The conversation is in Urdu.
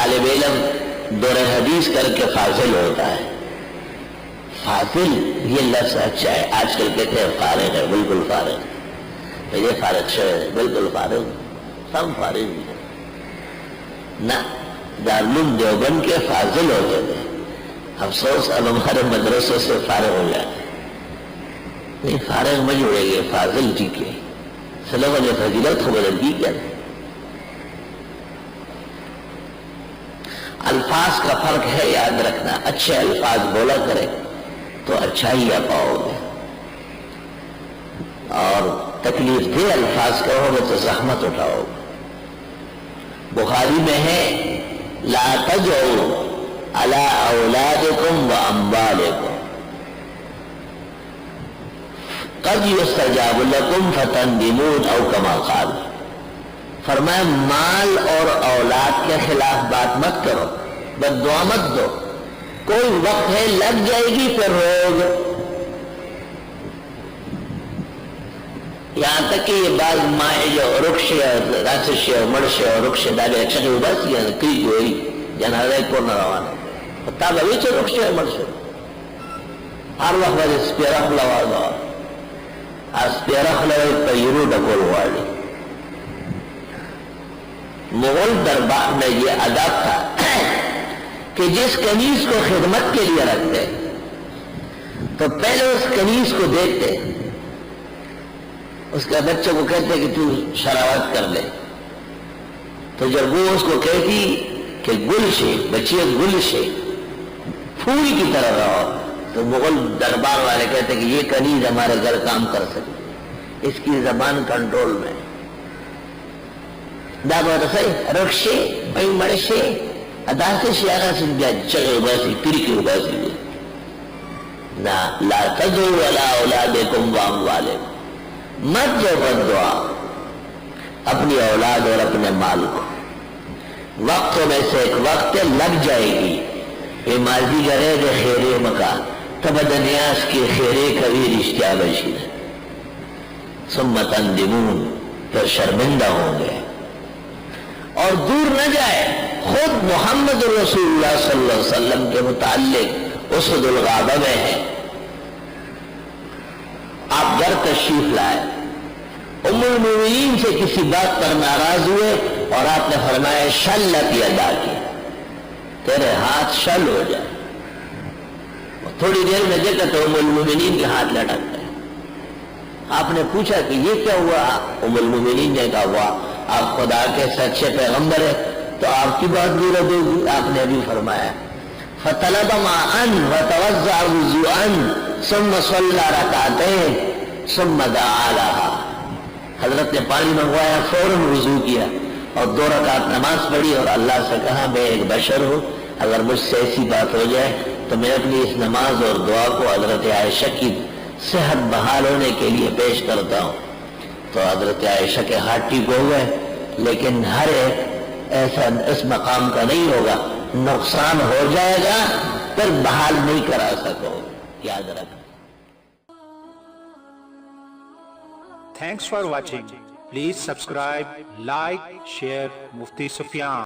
طالب علم دور حدیث کر کے فاضل ہوتا ہے. فاضل یہ لفظ اچھا ہے. آج کل کہتے ہیں فارغ ہے، بالکل فارغ. یہ فارغ شہر ہے، بالکل فارغ. سب فارغ ہیں نہ. دارالعلوم دیوبند کے فاضل ہوتے تھے. افسوس اب ہمارے مدرسوں سے فارغ ہو جاتے. نہیں، فارغ میں جڑے گے، فاضل ٹھیک ہے. سلم نے فضیلت کو بدل دی کیا؟ الفاظ کا فرق ہے، یاد رکھنا. اچھے الفاظ بولا کرے تو اچھائی پاؤ گے، اور تکلیف دہ الفاظ کہو گے تو زحمت اٹھاؤ گے. بخاری میں ہے لا تجعوا علی اولادکم واموالکم قد یستجاب لکم فتندمون او کما قال. فرمایا مال اور اولاد کے خلاف بات مت کرو، بد دعا مت دو. کوئی وقت ہے لگ جائے گی پھر روگ. یہاں تک کہ یہ بعض مائیں جو رکشے اور راسشے اور مرشے اور رکشے داگے رکشے اباسی ہیں کئی ہوئی جنازہ پورنا روانہ تاب ابھی چھے رکشے اور مرشے ہر وقت بجے سپیرہ خلوا دو. سپیرہ خلوی پیرو ڈکول والی. مغل دربار میں یہ ادب تھا کہ جس کنیز کو خدمت کے لیے رکھتے تو پہلے اس کنیز کو دیکھتے، اس کے بچوں کو کہتے کہ تو شراوت کر لے. تو جب وہ اس کو کہتی کہ گل شے بچے گل شے پھول کی طرح رہو، تو مغل دربار والے کہتے کہ یہ کنیز ہمارے گھر کام کر سکے، اس کی زبان کنٹرول میں. دا بہت صحیح رکشے بھائی مرشے ادا سے شیارہ سے جگہ اباسی کرکی اباسی دی نا. لا تجعوا علی اولادکم واموالکم، مت جو بد دعا اپنی اولاد اور اپنے مال کو. وقتوں میں سے ایک وقت لگ جائے گی. یہ ماضی گرے گے خیرے مکا تب دنیاس کی خیرے کبھی رشتہ بشیر ثم تندمون، پھر شرمندہ ہوں گے. اور دور نہ جائے خود محمد رسول اللہ صلی اللہ علیہ وسلم کے متعلق اسد الغابہ میں ہے. آپ گھر تشریف لائے، ام المؤمنین سے کسی بات پر ناراض ہوئے اور آپ نے فرمایا شلت یدا کی، تیرے ہاتھ شل ہو جائے. تھوڑی دیر میں دیکھا تو ام المؤمنین کے ہاتھ لٹک گئے. آپ نے پوچھا کہ یہ کیا ہوا؟ ام المؤمنین نے کہا ہوا آپ خدا کے سچے پیغمبر ہیں تو آپ کی بات بھی رد ہوگی. آپ نے ابھی فرمایا فطلب ماءً وتوضأ وضوءً ثم صلى ركعتين ثم دعا لها. حضرت نے پانی منگوایا، فوراً وضو کیا اور 2 رکعت نماز پڑھی اور اللہ سے کہا میں ایک بشر ہوں، اگر مجھ سے ایسی بات ہو جائے تو میں اپنی اس نماز اور دعا کو حضرت عائشہ کی صحت بحال ہونے کے لیے پیش کرتا ہوں. تو حضرت عائشہ کے ہاتھ ٹھیک ہو گئے، لیکن ہر ایک ایسا اس مقام کا نہیں ہوگا. نقصان ہو جائے گا پھر بحال نہیں کرا سکو، یاد رکھ. Thanks for watching. Please subscribe, like, share Mufti Sufyan.